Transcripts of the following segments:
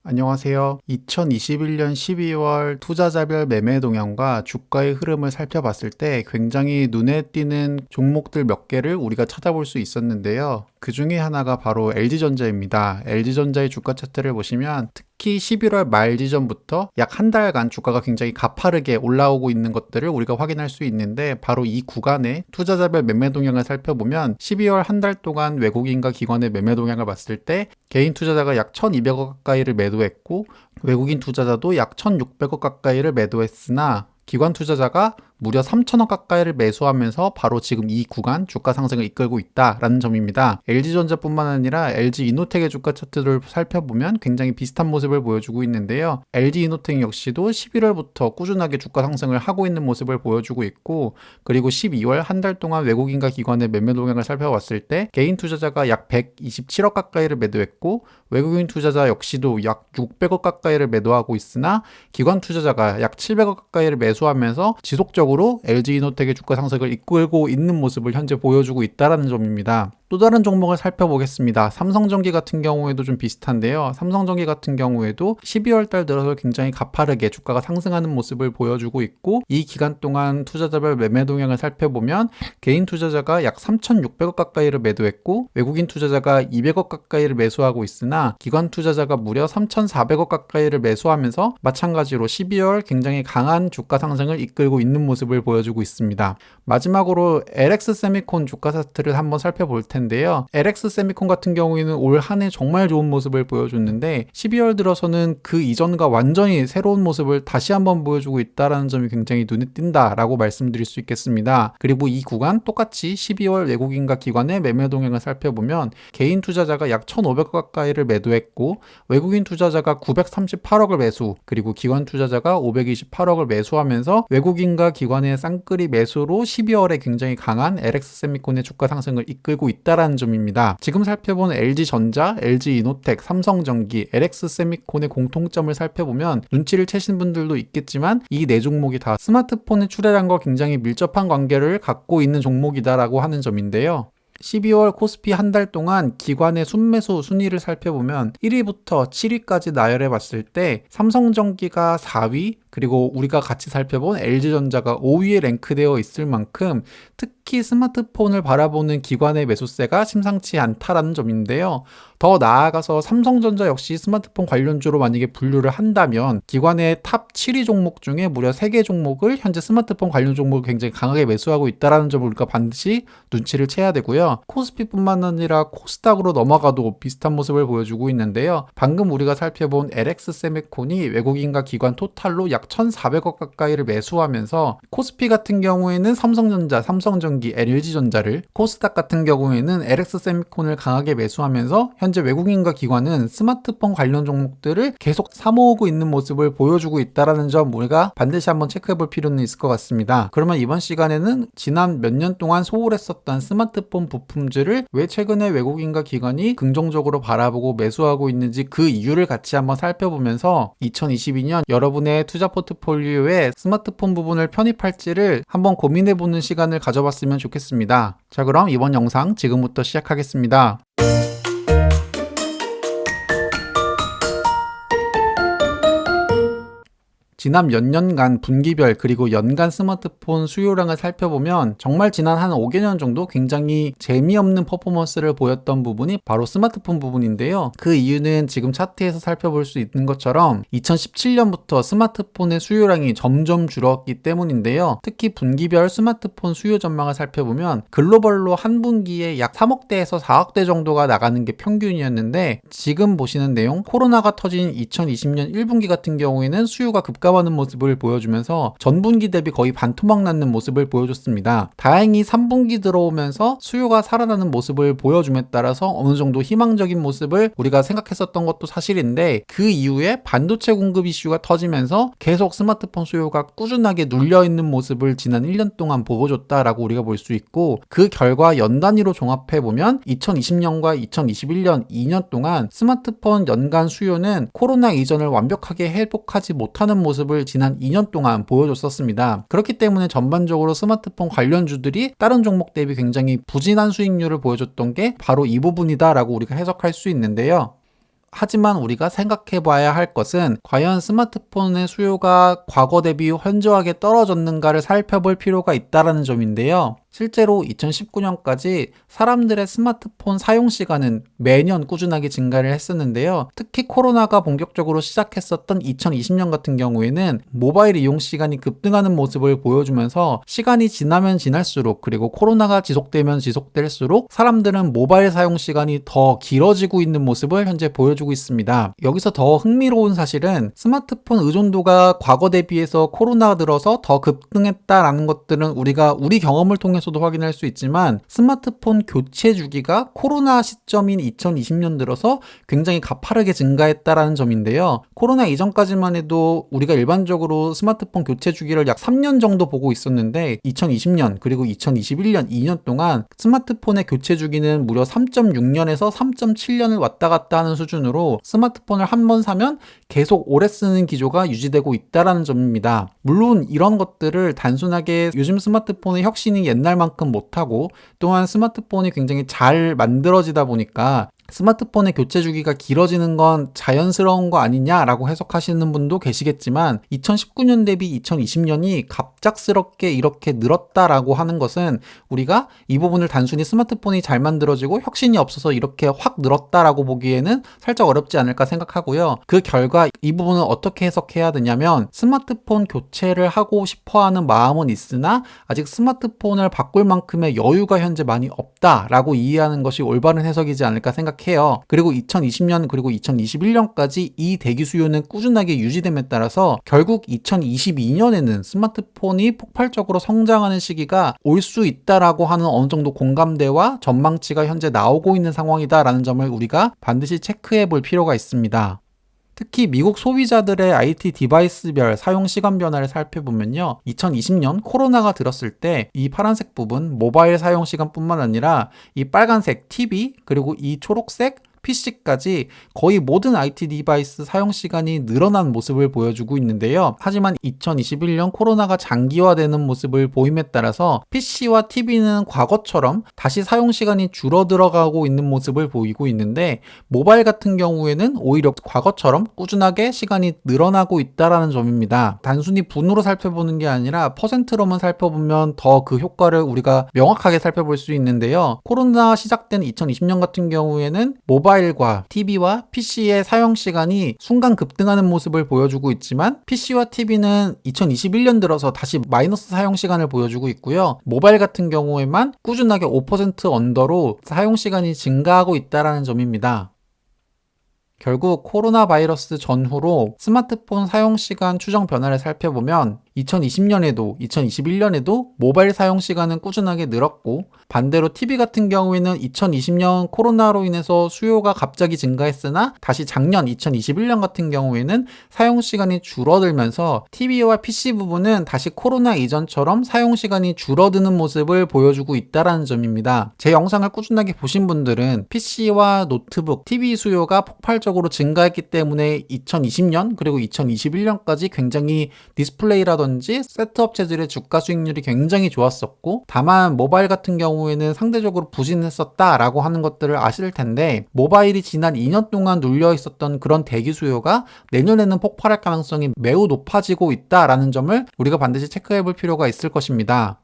안녕하세요. 2021년 12월 투자자별 매매 동향과 주가의 흐름을 살펴봤을 때 굉장히 눈에 띄는 종목들 몇 개를 우리가 찾아볼 수 있었는데요. 그 중에 하나가 바로 LG전자입니다. LG전자의 주가 차트를 보시면 특히 11월 말 지점부터 약 한 달간 주가가 굉장히 가파르게 올라오고 있는 것들을 우리가 확인할 수 있는데, 바로 이 구간에 투자자별 매매 동향을 살펴보면 12월 한 달 동안 외국인과 기관의 매매 동향을 봤을 때 개인 투자자가 약 1200억 가까이를 매도했고 외국인 투자자도 약 1600억 가까이를 매도했으나 기관 투자자가 무려 3천억 가까이를 매수하면서 바로 지금 이 구간 주가 상승을 이끌고 있다라는 점입니다. LG전자뿐만 아니라 LG이노텍의 주가 차트를 살펴보면 굉장히 비슷한 모습을 보여주고 있는데요. LG이노텍 역시도 11월부터 꾸준하게 주가 상승을 하고 있는 모습을 보여주고 있고, 그리고 12월 한 달 동안 외국인과 기관의 매매 동향을 살펴봤을 때 개인 투자자가 약 127억 가까이를 매도했고 외국인 투자자 역시도 약 600억 가까이를 매도하고 있으나 기관 투자자가 약 700억 가까이를 매수하면서 지속적으로 LG이노텍의 주가 상승을 이끌고 있는 모습을 현재 보여주고 있다는 점입니다. 또 다른 종목을 살펴보겠습니다. 삼성전기 같은 경우에도 좀 비슷한데요. 삼성전기 같은 경우에도 12월 달 들어서 굉장히 가파르게 주가가 상승하는 모습을 보여주고 있고, 이 기간 동안 투자자별 매매 동향을 살펴보면 개인 투자자가 약 3,600억 가까이를 매도했고 외국인 투자자가 200억 가까이를 매수하고 있으나 기관 투자자가 무려 3,400억 가까이를 매수하면서 마찬가지로 12월 굉장히 강한 주가 상승을 이끌고 있는 모습을 보여주고 있습니다. 마지막으로 LX세미콘 주가 차트를 한번 살펴볼 텐데요. LX세미콘 같은 경우에는 올 한 해 정말 좋은 모습을 보여줬는데 12월 들어서는 그 이전과 완전히 새로운 모습을 다시 한번 보여주고 있다는 점이 굉장히 눈에 띈다라고 말씀드릴 수 있겠습니다. 그리고 이 구간 똑같이 12월 외국인과 기관의 매매 동향을 살펴보면 개인 투자자가 약 1,500억 가까이를 매도했고 외국인 투자자가 938억을 매수, 그리고 기관 투자자가 528억을 매수하면서 외국인과 기관의 쌍끌이 매수로 12월에 굉장히 강한 LX세미콘의 주가 상승을 이끌고 있다는 점입니다. 지금 살펴본 LG전자, LG이노텍, 삼성전기, LX세미콘의 공통점을 살펴보면 눈치를 채신 분들도 있겠지만 이 네 종목이 다 스마트폰의 출하량과 굉장히 밀접한 관계를 갖고 있는 종목이다라고 하는 점인데요. 12월 코스피 한 달 동안 기관의 순매수 순위를 살펴보면 1위부터 7위까지 나열해 봤을 때 삼성전기가 4위, 그리고 우리가 같이 살펴본 LG전자가 5위에 랭크되어 있을 만큼 특히 스마트폰을 바라보는 기관의 매수세가 심상치 않다라는 점인데요. 더 나아가서 삼성전자 역시 스마트폰 관련주로 만약에 분류를 한다면 기관의 탑 7위 종목 중에 무려 3개 종목을 현재 스마트폰 관련 종목을 굉장히 강하게 매수하고 있다는 점을 우리가 반드시 눈치를 채야 되고요. 코스피뿐만 아니라 코스닥으로 넘어가도 비슷한 모습을 보여주고 있는데요. 방금 우리가 살펴본 LX세미콘이 외국인과 기관 토탈로 약 1,400억 가까이를 매수하면서 코스피 같은 경우에는 삼성전자, 삼성전기, LG전자를, 코스닥 같은 경우에는 LX세미콘을 강하게 매수하면서 현재 외국인과 기관은 스마트폰 관련 종목들을 계속 사모으고 있는 모습을 보여주고 있다는 점 우리가 반드시 한번 체크해 볼 필요는 있을 것 같습니다. 그러면 이번 시간에는 지난 몇 년 동안 소홀했었던 스마트폰 부품주를 왜 최근에 외국인과 기관이 긍정적으로 바라보고 매수하고 있는지 그 이유를 같이 한번 살펴보면서 2022년 여러분의 투자 포트폴리오에 스마트폰 부분을 편입할지를 한번 고민해보는 시간을 가져봤으면 좋겠습니다. 자, 그럼 이번 영상 지금부터 시작하겠습니다. 지난 몇 년간 분기별 그리고 연간 스마트폰 수요량을 살펴보면 정말 지난 한 5개년 정도 굉장히 재미없는 퍼포먼스를 보였던 부분이 바로 스마트폰 부분인데요. 그 이유는 지금 차트에서 살펴볼 수 있는 것처럼 2017년부터 스마트폰의 수요량이 점점 줄었기 때문인데요. 특히 분기별 스마트폰 수요 전망을 살펴보면 글로벌로 한 분기에 약 3억대에서 4억대 정도가 나가는 게 평균이었는데, 지금 보시는 내용 코로나가 터진 2020년 1분기 같은 경우에는 수요가 급감하는 모습을 보여주면서 전분기 대비 거의 반토막 나는 모습을 보여줬습니다. 다행히 3분기 들어오면서 수요가 살아나는 모습을 보여줌에 따라서 어느 정도 희망적인 모습을 우리가 생각했었던 것도 사실인데, 그 이후에 반도체 공급 이슈가 터지면서 계속 스마트폰 수요가 꾸준하게 눌려있는 모습을 지난 1년 동안 보여줬다라고 우리가 볼 수 있고, 그 결과 연 단위로 종합해보면 2020년과 2021년 2년 동안 스마트폰 연간 수요는 코로나 이전을 완벽하게 회복하지 못하는 모습 모습을 지난 2년 동안 보여줬었습니다. 그렇기 때문에 전반적으로 스마트폰 관련주들이 다른 종목 대비 굉장히 부진한 수익률을 보여줬던 게 바로 이 부분이다라고 우리가 해석할 수 있는데요. 하지만 우리가 생각해 봐야 할 것은 과연 스마트폰의 수요가 과거 대비 현저하게 떨어졌는가를 살펴볼 필요가 있다는 점인데요. 실제로 2019년까지 사람들의 스마트폰 사용 시간은 매년 꾸준하게 증가를 했었는데요. 특히 코로나가 본격적으로 시작했었던 2020년 같은 경우에는 모바일 이용 시간이 급등하는 모습을 보여주면서 시간이 지나면 지날수록 그리고 코로나가 지속되면 지속될수록 사람들은 모바일 사용 시간이 더 길어지고 있는 모습을 현재 보여주고 있습니다. 여기서 더 흥미로운 사실은 스마트폰 의존도가 과거 대비해서 코로나가 들어서 더 급등했다라는 것들은 우리가 우리 경험을 통해서도 확인할 수 있지만 스마트폰 교체 주기가 코로나 시점인 2020년 들어서 굉장히 가파르게 증가했다라는 점인데요. 코로나 이전까지만 해도 우리가 일반적으로 스마트폰 교체 주기를 약 3년 정도 보고 있었는데 2020년 그리고 2021년 2년 동안 스마트폰의 교체 주기는 무려 3.6년에서 3.7년을 왔다 갔다 하는 수준으로 스마트폰을 한 번 사면 계속 오래 쓰는 기조가 유지되고 있다는 점입니다. 물론 이런 것들을 단순하게 요즘 스마트폰의 혁신이 옛날만큼 못하고 또한 스마트폰이 굉장히 잘 만들어지다 보니까 스마트폰의 교체 주기가 길어지는 건 자연스러운 거 아니냐라고 해석하시는 분도 계시겠지만 2019년 대비 2020년이 갑작스럽게 이렇게 늘었다라고 하는 것은 우리가 이 부분을 단순히 스마트폰이 잘 만들어지고 혁신이 없어서 이렇게 확 늘었다라고 보기에는 살짝 어렵지 않을까 생각하고요. 그 결과 이 부분을 어떻게 해석해야 되냐면 스마트폰 교체를 하고 싶어하는 마음은 있으나 아직 스마트폰을 바꿀 만큼의 여유가 현재 많이 없다라고 이해하는 것이 올바른 해석이지 않을까 생각합니다. 해요. 그리고 2020년 그리고 2021년까지 이 대기 수요는 꾸준하게 유지됨에 따라서 결국 2022년에는 스마트폰이 폭발적으로 성장하는 시기가 올 수 있다라고 하는 어느 정도 공감대와 전망치가 현재 나오고 있는 상황이다라는 점을 우리가 반드시 체크해 볼 필요가 있습니다. 특히 미국 소비자들의 IT 디바이스별 사용 시간 변화를 살펴보면요. 2020년 코로나가 들었을 때 이 파란색 부분 모바일 사용 시간뿐만 아니라 이 빨간색 TV 그리고 이 초록색 PC까지 거의 모든 IT 디바이스 사용 시간이 늘어난 모습을 보여주고 있는데요. 하지만 2021년 코로나가 장기화되는 모습을 보임에 따라서 PC와 TV는 과거처럼 다시 사용 시간이 줄어들어가고 있는 모습을 보이고 있는데 모바일 같은 경우에는 오히려 과거처럼 꾸준하게 시간이 늘어나고 있다는 점입니다. 단순히 분으로 살펴보는 게 아니라 퍼센트로만 살펴보면 더 그 효과를 우리가 명확하게 살펴볼 수 있는데요. 코로나 시작된 2020년 같은 경우에는 모바일과 TV와 PC의 사용 시간이 순간 급등하는 모습을 보여주고 있지만 PC와 TV는 2021년 들어서 다시 마이너스 사용 시간을 보여주고 있고요. 모바일 같은 경우에만 꾸준하게 5% 언더로 사용 시간이 증가하고 있다는 점입니다. 결국 코로나 바이러스 전후로 스마트폰 사용 시간 추정 변화를 살펴보면 2020년에도 2021년에도 모바일 사용 시간은 꾸준하게 늘었고 반대로 TV 같은 경우에는 2020년 코로나로 인해서 수요가 갑자기 증가했으나 다시 작년 2021년 같은 경우에는 사용 시간이 줄어들면서 TV와 PC 부분은 다시 코로나 이전처럼 사용 시간이 줄어드는 모습을 보여주고 있다는 점입니다. 제 영상을 꾸준하게 보신 분들은 PC와 노트북, TV 수요가 폭발적으로 증가했기 때문에 2020년 그리고 2021년까지 굉장히 디스플레이라든지 세트 업체들의 주가 수익률이 굉장히 좋았었고 다만 모바일 같은 경우에는 상대적으로 부진했었다라고 하는 것들을 아실 텐데 모바일이 지난 2년 동안 눌려 있었던 그런 대기 수요가 내년에는 폭발할 가능성이 매우 높아지고 있다라는 점을 우리가 반드시 체크해 볼 필요가 있을 것입니다.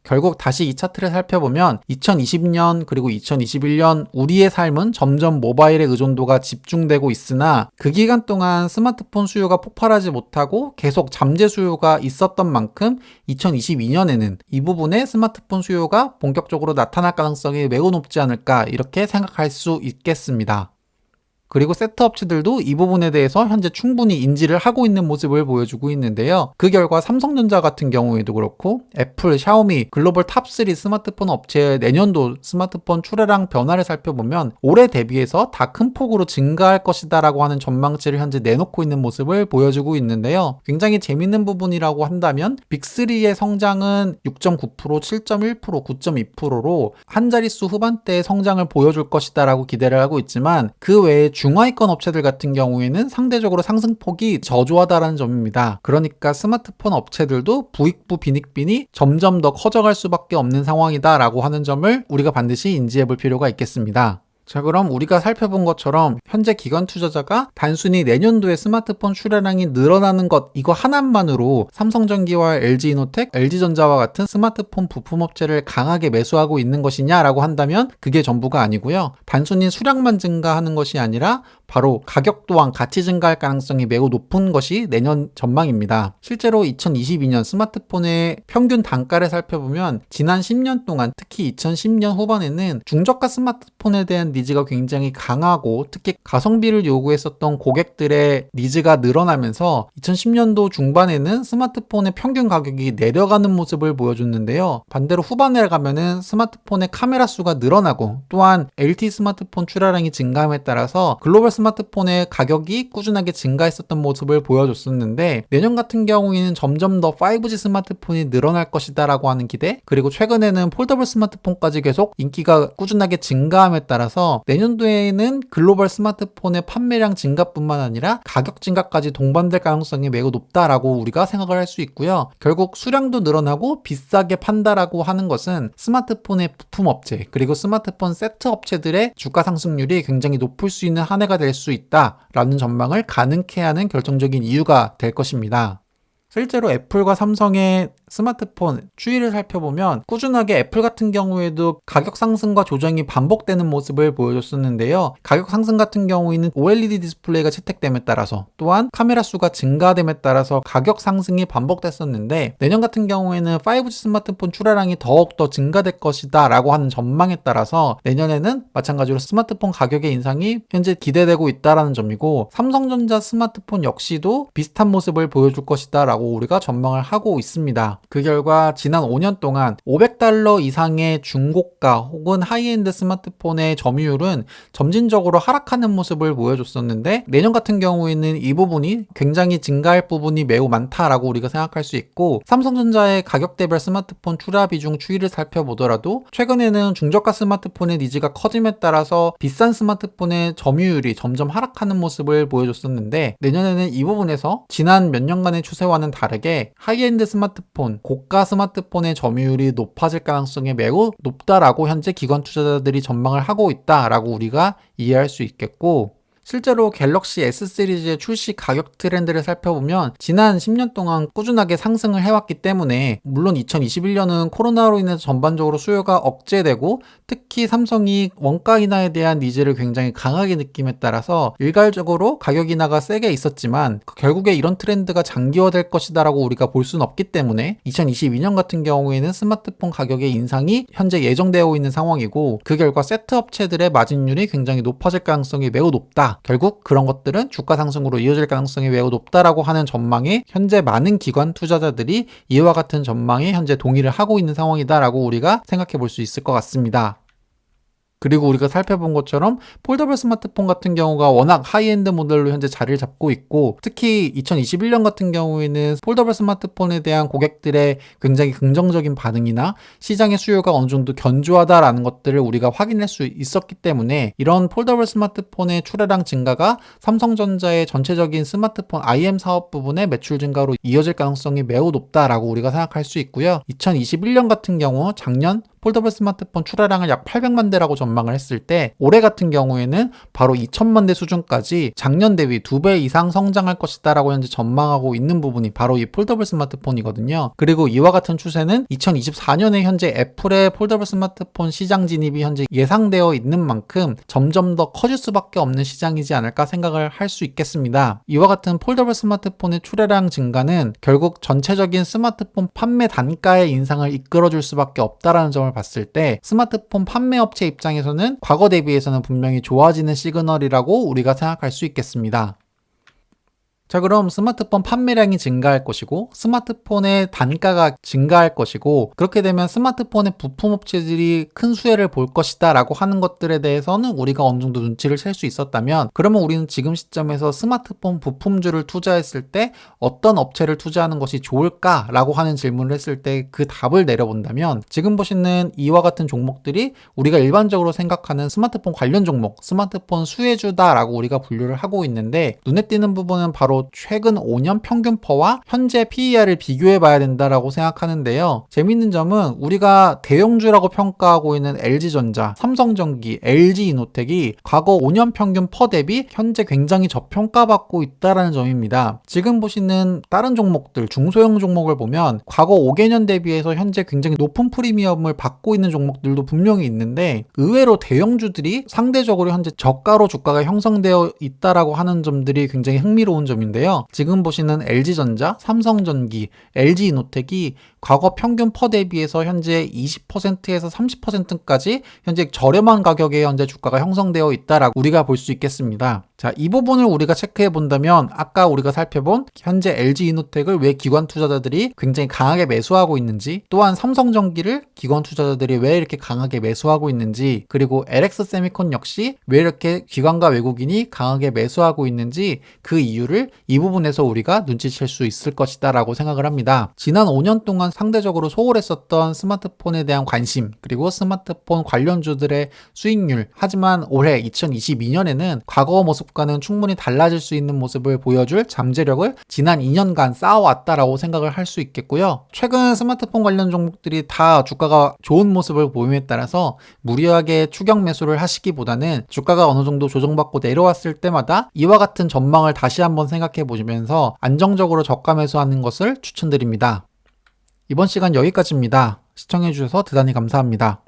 결국 다시 이 차트를 살펴보면 2020년 그리고 2021년 우리의 삶은 점점 모바일의 의존도가 집중되고 있으나 그 기간 동안 스마트폰 수요가 폭발하지 못하고 계속 잠재 수요가 있었던 만큼 2022년에는 이 부분에 스마트폰 수요가 본격적으로 나타날 가능성이 매우 높지 않을까 이렇게 생각할 수 있겠습니다. 그리고 세트 업체들도 이 부분에 대해서 현재 충분히 인지를 하고 있는 모습을 보여주고 있는데요. 그 결과 삼성전자 같은 경우에도 그렇고 애플, 샤오미, 글로벌 탑3 스마트폰 업체의 내년도 스마트폰 출하량 변화를 살펴보면 올해 대비해서 다 큰 폭으로 증가할 것이다 라고 하는 전망치를 현재 내놓고 있는 모습을 보여주고 있는데요. 굉장히 재밌는 부분이라고 한다면 빅3의 성장은 6.9%, 7.1%, 9.2%로 한 자릿수 후반대의 성장을 보여줄 것이다 라고 기대를 하고 있지만 그 외에 중하위권 업체들 같은 경우에는 상대적으로 상승폭이 저조하다는 점입니다. 그러니까 스마트폰 업체들도 부익부 빈익빈이 점점 더 커져갈 수밖에 없는 상황이다 라고 하는 점을 우리가 반드시 인지해 볼 필요가 있겠습니다. 자, 그럼 우리가 살펴본 것처럼 현재 기관 투자자가 단순히 내년도에 스마트폰 출하량이 늘어나는 것 이거 하나만으로 삼성전기와 LG이노텍, LG전자와 같은 스마트폰 부품업체를 강하게 매수하고 있는 것이냐라고 한다면 그게 전부가 아니고요. 단순히 수량만 증가하는 것이 아니라 바로 가격 또한 같이 증가할 가능성이 매우 높은 것이 내년 전망입니다. 실제로 2022년 스마트폰의 평균 단가를 살펴보면 지난 10년 동안 특히 2010년 후반에는 중저가 스마트폰에 대한 니즈가 굉장히 강하고 특히 가성비를 요구했었던 고객들의 니즈가 늘어나면서 2010년도 중반에는 스마트폰의 평균 가격이 내려가는 모습을 보여줬는데요. 반대로 후반에 가면은 스마트폰의 카메라 수가 늘어나고 또한 LTE 스마트폰 출하량이 증가함에 따라서 글로벌 스마트폰의 가격이 꾸준하게 증가했었던 모습을 보여줬었는데 내년 같은 경우에는 점점 더 5G 스마트폰이 늘어날 것이다 라고 하는 기대, 그리고 최근에는 폴더블 스마트폰까지 계속 인기가 꾸준하게 증가함에 따라서 내년도에는 글로벌 스마트폰의 판매량 증가뿐만 아니라 가격 증가까지 동반될 가능성이 매우 높다라고 우리가 생각을 할 수 있고요. 결국 수량도 늘어나고 비싸게 판다라고 하는 것은 스마트폰의 부품 업체 그리고 스마트폰 세트 업체들의 주가 상승률이 굉장히 높을 수 있는 한 해가 될 수 있다라는 전망을 가능케 하는 결정적인 이유가 될 것입니다. 실제로 애플과 삼성의 스마트폰 추이를 살펴보면 꾸준하게 애플 같은 경우에도 가격 상승과 조정이 반복되는 모습을 보여줬었는데요. 가격 상승 같은 경우에는 OLED 디스플레이가 채택됨에 따라서 또한 카메라 수가 증가됨에 따라서 가격 상승이 반복됐었는데 내년 같은 경우에는 5G 스마트폰 출하량이 더욱더 증가될 것이다 라고 하는 전망에 따라서 내년에는 마찬가지로 스마트폰 가격의 인상이 현재 기대되고 있다라는 점이고 삼성전자 스마트폰 역시도 비슷한 모습을 보여줄 것이다 라고 우리가 전망을 하고 있습니다. 그 결과 지난 5년 동안 $500 이상의 중고가 혹은 하이엔드 스마트폰의 점유율은 점진적으로 하락하는 모습을 보여줬었는데 내년 같은 경우에는 이 부분이 굉장히 증가할 부분이 매우 많다라고 우리가 생각할 수 있고 삼성전자의 가격대별 스마트폰 출하 비중 추이를 살펴보더라도 최근에는 중저가 스마트폰의 니즈가 커짐에 따라서 비싼 스마트폰의 점유율이 점점 하락하는 모습을 보여줬었는데 내년에는 이 부분에서 지난 몇 년간의 추세와는 다르게 하이엔드 스마트폰, 고가 스마트폰의 점유율이 높아질 가능성이 매우 높다라고 현재 기관 투자자들이 전망을 하고 있다라고 우리가 이해할 수 있겠고 실제로 갤럭시 S 시리즈의 출시 가격 트렌드를 살펴보면 지난 10년 동안 꾸준하게 상승을 해왔기 때문에 물론 2021년은 코로나로 인해서 전반적으로 수요가 억제되고 특히 삼성이 원가 인하에 대한 니즈를 굉장히 강하게 느낌에 따라서 일괄적으로 가격 인하가 세게 있었지만 결국에 이런 트렌드가 장기화될 것이다 라고 우리가 볼 수는 없기 때문에 2022년 같은 경우에는 스마트폰 가격의 인상이 현재 예정되어 있는 상황이고 그 결과 세트 업체들의 마진율이 굉장히 높아질 가능성이 매우 높다. 결국 그런 것들은 주가 상승으로 이어질 가능성이 매우 높다라고 하는 전망에 현재 많은 기관 투자자들이 이와 같은 전망에 현재 동의를 하고 있는 상황이다라고 우리가 생각해 볼 수 있을 것 같습니다. 그리고 우리가 살펴본 것처럼 폴더블 스마트폰 같은 경우가 워낙 하이엔드 모델로 현재 자리를 잡고 있고 특히 2021년 같은 경우에는 폴더블 스마트폰에 대한 고객들의 굉장히 긍정적인 반응이나 시장의 수요가 어느 정도 견조하다라는 것들을 우리가 확인할 수 있었기 때문에 이런 폴더블 스마트폰의 출하량 증가가 삼성전자의 전체적인 스마트폰 IM 사업 부분의 매출 증가로 이어질 가능성이 매우 높다라고 우리가 생각할 수 있고요. 2021년 같은 경우 작년 폴더블 스마트폰 출하량을 약 800만 대라고 전망을 했을 때 올해 같은 경우에는 바로 2천만 대 수준까지 작년 대비 2배 이상 성장할 것이다 라고 현재 전망하고 있는 부분이 바로 이 폴더블 스마트폰이거든요. 그리고 이와 같은 추세는 2024년에 현재 애플의 폴더블 스마트폰 시장 진입이 현재 예상되어 있는 만큼 점점 더 커질 수밖에 없는 시장이지 않을까 생각을 할 수 있겠습니다. 이와 같은 폴더블 스마트폰의 출하량 증가는 결국 전체적인 스마트폰 판매 단가의 인상을 이끌어줄 수밖에 없다라는 점을 봤을 때 스마트폰 판매 업체 입장에서는 과거 대비해서는 분명히 좋아지는 시그널이라고 우리가 생각할 수 있겠습니다. 자, 그럼 스마트폰 판매량이 증가할 것이고 스마트폰의 단가가 증가할 것이고 그렇게 되면 스마트폰의 부품 업체들이 큰 수혜를 볼 것이다 라고 하는 것들에 대해서는 우리가 어느 정도 눈치를 챌 수 있었다면 그러면 우리는 지금 시점에서 스마트폰 부품주를 투자했을 때 어떤 업체를 투자하는 것이 좋을까 라고 하는 질문을 했을 때 그 답을 내려본다면 지금 보시는 이와 같은 종목들이 우리가 일반적으로 생각하는 스마트폰 관련 종목, 스마트폰 수혜주다 라고 우리가 분류를 하고 있는데 눈에 띄는 부분은 바로 기준으로 최근 5년 평균 퍼와 현재 PER을 비교해 봐야 된다라고 생각하는데요. 재밌는 점은 우리가 대형주라고 평가하고 있는 LG전자, 삼성전기, LG이노텍이 과거 5년 평균 퍼 대비 현재 굉장히 저평가받고 있다라는 점입니다. 지금 보시는 다른 종목들, 중소형 종목을 보면 과거 5개년 대비해서 현재 굉장히 높은 프리미엄을 받고 있는 종목들도 분명히 있는데 의외로 대형주들이 상대적으로 현재 저가로 주가가 형성되어 있다라고 하는 점들이 굉장히 흥미로운 점인데요. 지금 보시는 LG전자, 삼성전기, LG이노텍이 과거 평균 퍼 대비해서 현재 20%에서 30%까지 현재 저렴한 가격에 현재 주가가 형성되어 있다라고 우리가 볼 수 있겠습니다. 자, 이 부분을 우리가 체크해 본다면 아까 우리가 살펴본 현재 LG이노텍을 왜 기관 투자자들이 굉장히 강하게 매수하고 있는지, 또한 삼성전기를 기관 투자자들이 왜 이렇게 강하게 매수하고 있는지, 그리고 LX세미콘 역시 왜 이렇게 기관과 외국인이 강하게 매수하고 있는지 그 이유를 이 부분에서 우리가 눈치챌 수 있을 것이다 라고 생각을 합니다. 지난 5년 동안 상대적으로 소홀했었던 스마트폰에 대한 관심, 그리고 스마트폰 관련주들의 수익률, 하지만 올해 2022년에는 과거 모습과는 충분히 달라질 수 있는 모습을 보여줄 잠재력을 지난 2년간 쌓아왔다라고 생각을 할 수 있겠고요. 최근 스마트폰 관련 종목들이 다 주가가 좋은 모습을 보임에 따라서 무리하게 추격 매수를 하시기보다는 주가가 어느 정도 조정받고 내려왔을 때마다 이와 같은 전망을 다시 한번 생각해 보시면서 안정적으로 저가 매수하는 것을 추천드립니다. 이번 시간 여기까지입니다. 시청해 주셔서 대단히 감사합니다.